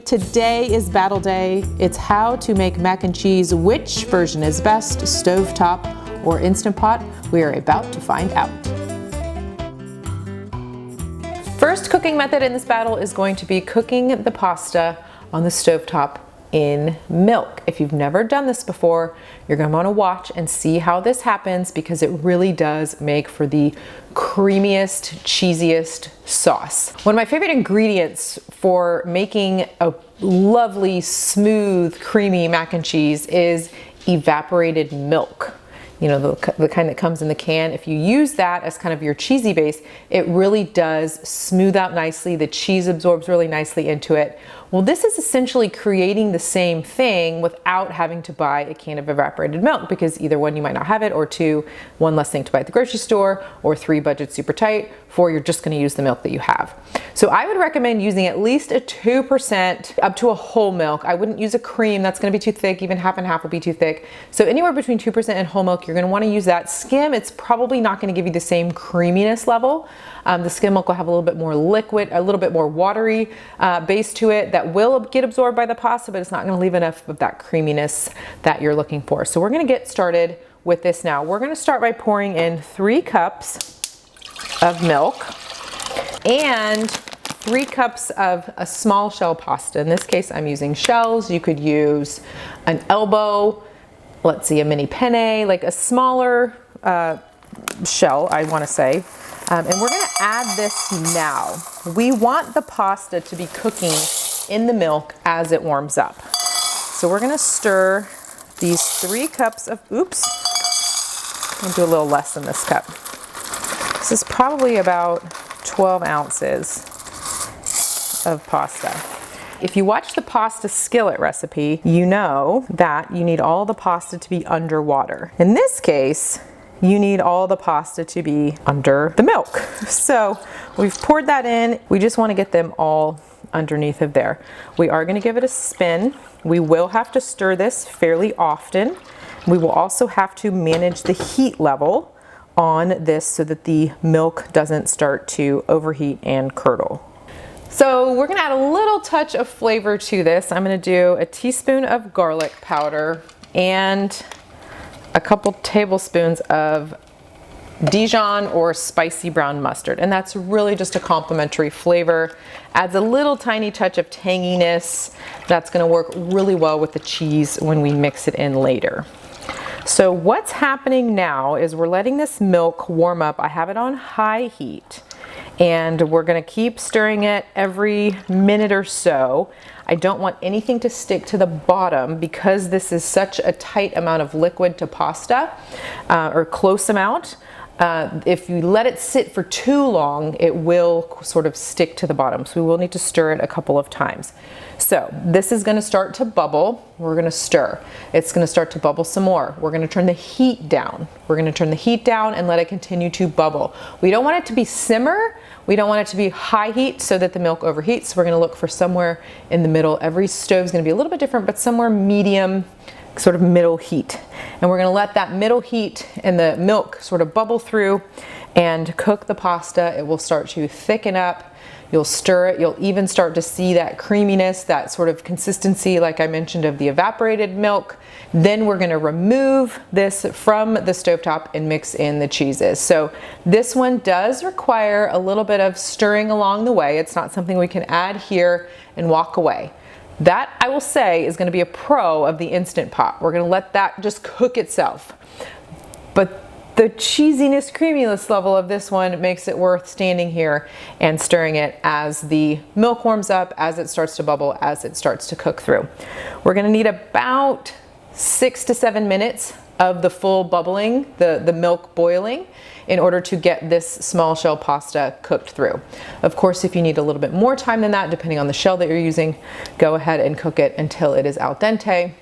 Today is battle day. It's how to make mac and cheese. Which version is best, stovetop or Instant Pot? We are about to find out. First cooking method in this battle is going to be cooking the pasta on the stovetop in milk. If you've never done this before, you're going to want to watch and see how this happens, because it really does make for the creamiest, cheesiest sauce. One of my favorite ingredients for making a lovely, smooth, creamy mac and cheese is evaporated milk. You know, the kind that comes in the can. If you use that as kind of your cheesy base, it really does smooth out nicely. The cheese absorbs really nicely into it. Well, this is essentially creating the same thing without having to buy a can of evaporated milk, because either one, you might not have it, or two, one less thing to buy at the grocery store, or three, budget super tight, four, you're just gonna use the milk that you have. So I would recommend using at least a 2% up to a whole milk. I wouldn't use a cream, that's gonna be too thick, even half and half will be too thick. So anywhere between 2% and whole milk, you're gonna wanna use that. Skim, it's probably not gonna give you the same creaminess level. The skim milk will have a little bit more liquid, a little bit more watery base to it that will get absorbed by the pasta, but it's not gonna leave enough of that creaminess that you're looking for. So we're gonna get started with this now. We're gonna start by pouring in 3 cups of milk and 3 cups of a small shell pasta. In this case, I'm using shells. You could use an elbow, let's see, a mini penne, like a smaller shell, I wanna say. And we're gonna add this now. We want the pasta to be cooking in the milk as it warms up. So we're gonna stir these 3 cups of, oops, I'll do a little less than this cup. This is probably about 12 ounces of pasta. If you watch the pasta skillet recipe, you know that you need all the pasta to be underwater. In this case, you need all the pasta to be under the milk. So we've poured that in. We just want to get them all underneath of there. We are going to give it a spin. We will have to stir this fairly often. We will also have to manage the heat level on this so that the milk doesn't start to overheat and curdle. So we're gonna add a little touch of flavor to this. I'm gonna do a teaspoon of garlic powder and a couple tablespoons of Dijon or spicy brown mustard. And that's really just a complimentary flavor. Adds a little tiny touch of tanginess. That's gonna work really well with the cheese when we mix it in later. So what's happening now is we're letting this milk warm up. I have it on high heat, and we're gonna keep stirring it every minute or so. I don't want anything to stick to the bottom because this is such a tight amount of liquid to pasta, or close amount. If you let it sit for too long, it will sort of stick to the bottom. So we will need to stir it a couple of times. So this is gonna start to bubble. We're gonna stir. It's gonna start to bubble some more. We're gonna turn the heat down. We're gonna turn the heat down and let it continue to bubble. We don't want it to be simmer. We don't want it to be high heat so that the milk overheats. So we're gonna look for somewhere in the middle. Every stove's gonna be a little bit different, but somewhere medium, sort of middle heat. And we're gonna let that middle heat and the milk sort of bubble through and cook the pasta. It will start to thicken up. You'll stir it. You'll even start to see that creaminess, that sort of consistency, like I mentioned, of the evaporated milk. Then we're gonna remove this from the stovetop and mix in the cheeses. So this one does require a little bit of stirring along the way. It's not something we can add here and walk away. That, I will say, is gonna be a pro of the Instant Pot. We're gonna let that just cook itself. But the cheesiness, creaminess level of this one makes it worth standing here and stirring it as the milk warms up, as it starts to bubble, as it starts to cook through. We're gonna need about 6 to 7 minutes of the full bubbling, the milk boiling, in order to get this small shell pasta cooked through. Of course, if you need a little bit more time than that, depending on the shell that you're using, go ahead and cook it until it is al dente.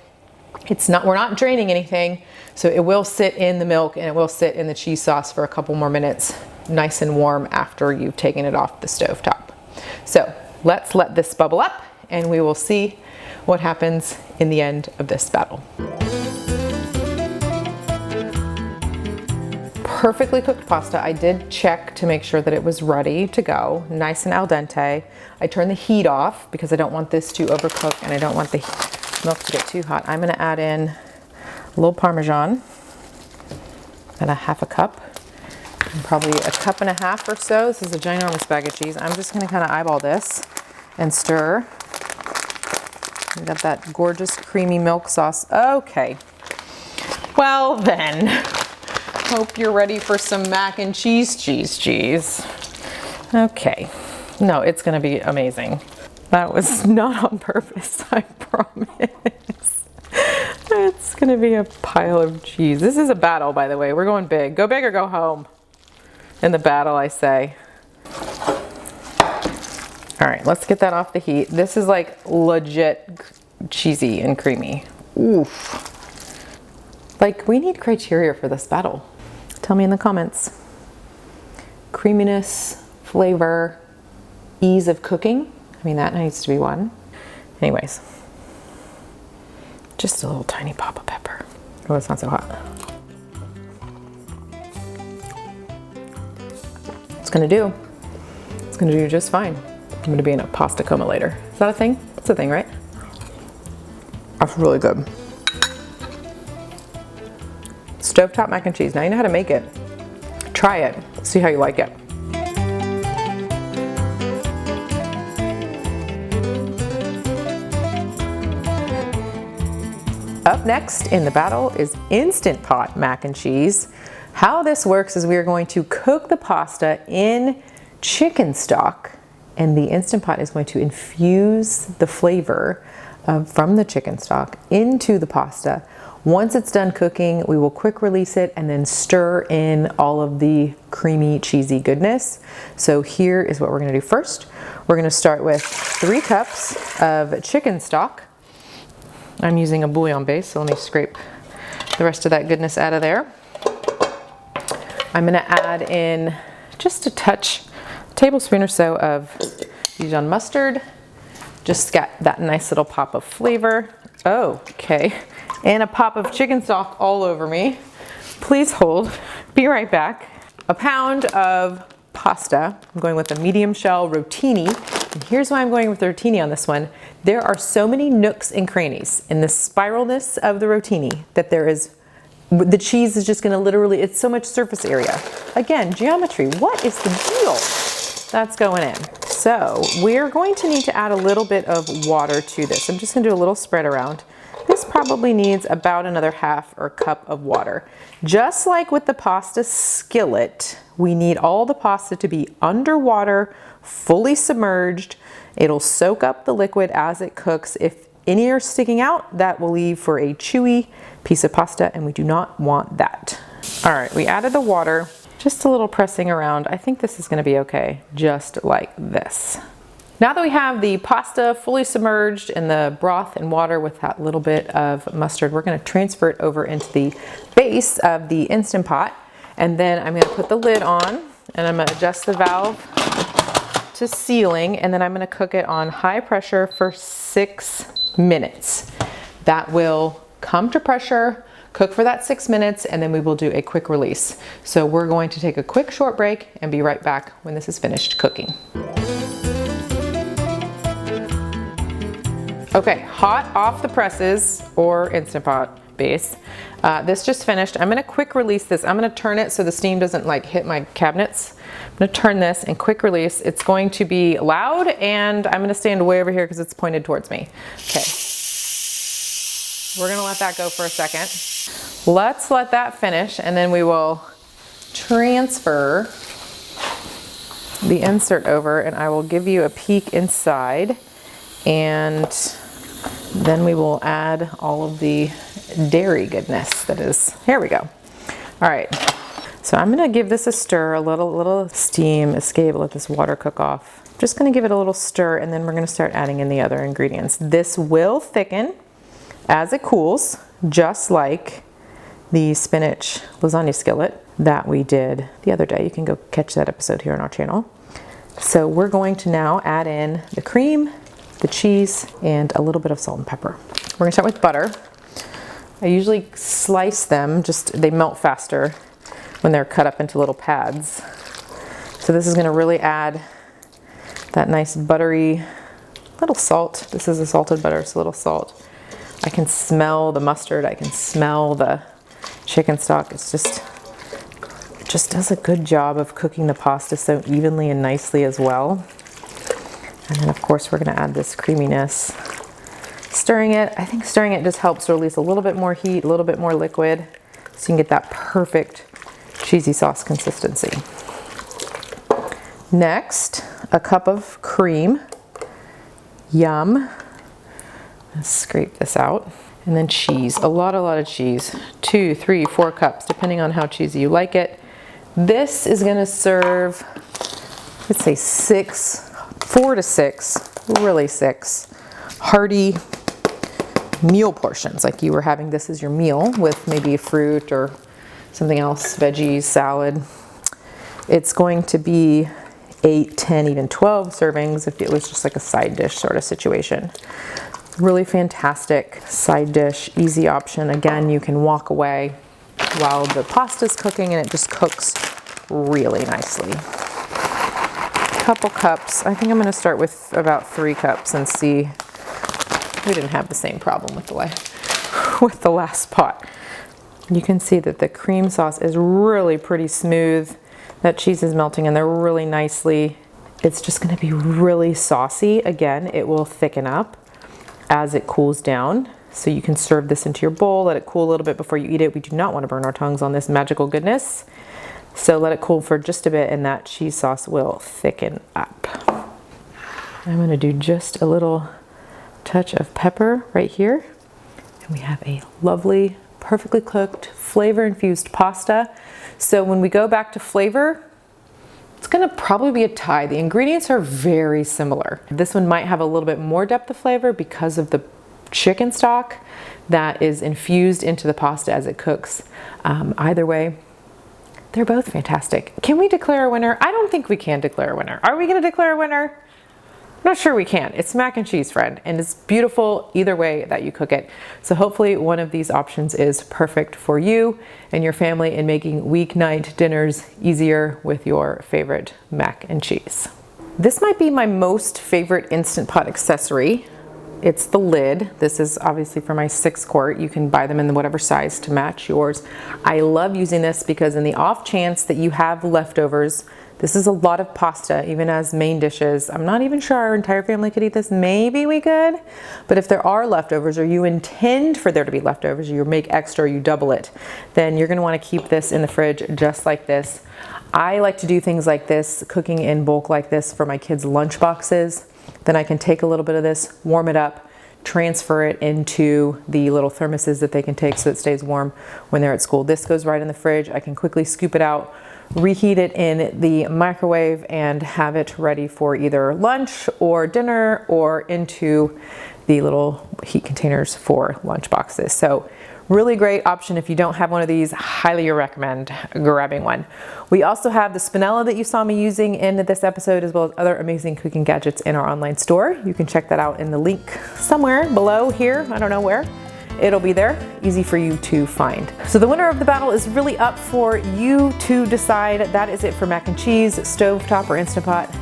We're not draining anything, so it will sit in the milk and it will sit in the cheese sauce for a couple more minutes, nice and warm after you've taken it off the stovetop. So let's let this bubble up and we will see what happens in the end of this battle. perfectly cooked pasta. I did check to make sure that it was ready to go, nice and al dente. I turned the heat off because I don't want this to overcook and I don't want the milk to get too hot. I'm gonna add in a little Parmesan, and a half a cup, and probably a cup and a half or so. This is a ginormous bag of cheese. I'm just gonna kind of eyeball this and stir. We got that gorgeous creamy milk sauce. Okay, well then, hope you're ready for some mac and cheese. Okay, no, it's gonna be amazing. That was not on purpose, I promise. It's gonna be a pile of cheese. This is a battle, by the way. We're going big. Go big or go home. In the battle, I say. All right, let's get that off the heat. This is like legit cheesy and creamy. Oof. Like, we need criteria for this battle. Tell me in the comments. Creaminess, flavor, ease of cooking. I mean, that needs to be one. Anyways, just a little tiny pop of pepper. Oh, it's not so hot. It's gonna do. It's gonna do just fine. I'm gonna be in a pasta coma later. Is that a thing? It's a thing, right? That's really good. Stovetop mac and cheese. Now you know how to make it. Try it. See how you like it. Up next in the battle is Instant Pot mac and cheese. How this works is we are going to cook the pasta in chicken stock, and the Instant Pot is going to infuse the flavor from the chicken stock into the pasta. Once it's done cooking, we will quick release it and then stir in all of the creamy, cheesy goodness. So here is what we're gonna do first. We're gonna start with 3 cups of chicken stock. I'm using a bouillon base, so let me scrape the rest of that goodness out of there. I'm gonna add in just a touch, a tablespoon or so of Dijon mustard. Just got that nice little pop of flavor. Oh, okay. And a pop of chicken stock all over me. Please hold, be right back. A pound of pasta. I'm going with a medium shell rotini. And here's why I'm going with the rotini on this one. There are so many nooks and crannies in the spiralness of the rotini that the cheese is just gonna literally, it's so much surface area. Again, geometry, what is the deal? That's going in. So we're going to need to add a little bit of water to this. I'm just gonna do a little spread around. This probably needs about another half or cup of water. Just like with the pasta skillet, we need all the pasta to be underwater, fully submerged. It'll soak up the liquid as it cooks. If any are sticking out, that will leave for a chewy piece of pasta, and we do not want that. All right, we added the water, just a little pressing around. I think this is gonna be okay, just like this. Now that we have the pasta fully submerged in the broth and water with that little bit of mustard, we're gonna transfer it over into the base of the Instant Pot. And then I'm gonna put the lid on, and I'm gonna adjust the valve to sealing, and then I'm gonna cook it on high pressure for 6 minutes. That will come to pressure, cook for that 6 minutes, and then we will do a quick release. So we're going to take a quick short break and be right back when this is finished cooking. Okay, hot off the presses or Instant Pot base. This just finished. I'm gonna quick release this. I'm gonna turn it so the steam doesn't like hit my cabinets. I'm gonna turn this and quick release. It's going to be loud, and I'm gonna stand way over here because it's pointed towards me. Okay, we're gonna let that go for a second. Let's let that finish, and then we will transfer the insert over, and I will give you a peek inside, and then we will add all of the dairy goodness that is, here we go. All right, so I'm gonna give this a stir, a little steam escape, let this water cook off. Just gonna give it a little stir, and then we're gonna start adding in the other ingredients. This will thicken as it cools, just like the spinach lasagna skillet that we did the other day. You can go catch that episode here on our channel. So we're going to now add in the cream, the cheese, and a little bit of salt and pepper. We're gonna start with butter. I usually slice them, just they melt faster when they're cut up into little pads. So this is gonna really add that nice buttery, little salt. This is a salted butter, so a little salt. I can smell the mustard, I can smell the chicken stock. It just does a good job of cooking the pasta so evenly and nicely as well. And then of course we're gonna add this creaminess. Stirring it, I think stirring it just helps release a little bit more heat, a little bit more liquid, so you can get that perfect cheesy sauce consistency. Next, a cup of cream. Yum. Let's scrape this out. And then cheese, a lot of cheese. 2, 3, 4 cups, depending on how cheesy you like it. This is gonna serve, let's say 4 to 6, really 6, hearty meal portions. Like you were having this as your meal with maybe fruit or something else, veggies, salad. It's going to be 8, 10, even 12 servings if it was just like a side dish sort of situation. Really fantastic side dish, easy option. Again, you can walk away while the pasta's cooking and it just cooks really nicely. Couple cups. I think I'm gonna start with about 3 cups and see. We didn't have the same problem with the last pot. You can see that the cream sauce is really pretty smooth. That cheese is melting in there really nicely. It's just gonna be really saucy. Again, it will thicken up as it cools down. So you can serve this into your bowl, let it cool a little bit before you eat it. We do not want to burn our tongues on this magical goodness. So let it cool for just a bit and that cheese sauce will thicken up. I'm gonna do just a little touch of pepper right here. And we have a lovely, perfectly cooked, flavor-infused pasta. So when we go back to flavor, it's gonna probably be a tie. The ingredients are very similar. This one might have a little bit more depth of flavor because of the chicken stock that is infused into the pasta as it cooks. Either way, they're both fantastic. Can we declare a winner? I don't think we can declare a winner. Are we gonna declare a winner? I'm not sure we can. It's mac and cheese, friend, and it's beautiful either way that you cook it. So hopefully one of these options is perfect for you and your family in making weeknight dinners easier with your favorite mac and cheese. This might be my most favorite Instant Pot accessory. It's the lid. This is obviously for my 6-quart. You can buy them in whatever size to match yours. I love using this because in the off chance that you have leftovers, this is a lot of pasta, even as main dishes. I'm not even sure our entire family could eat this. Maybe we could, but if there are leftovers or you intend for there to be leftovers, you make extra, or you double it, then you're gonna wanna keep this in the fridge just like this. I like to do things like this, cooking in bulk like this for my kids' lunch boxes. Then I can take a little bit of this, warm it up, transfer it into the little thermoses that they can take so it stays warm when they're at school. This goes right in the fridge. I can quickly scoop it out, reheat it in the microwave and have it ready for either lunch or dinner or into the little heat containers for lunch boxes. So really great option. If you don't have one of these, highly recommend grabbing one. We also have the spinella that you saw me using in this episode, as well as other amazing cooking gadgets in our online store. You can check that out in the link somewhere below here. I don't know where. It'll be there, easy for you to find. So the winner of the battle is really up for you to decide. That is it for mac and cheese, stovetop, or Instant Pot.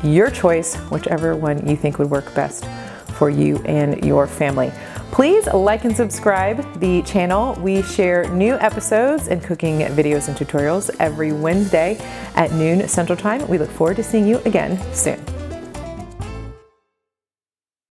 Your choice, whichever one you think would work best for you and your family. Please like and subscribe the channel. We share new episodes and cooking videos and tutorials every Wednesday at noon Central Time. We look forward to seeing you again soon.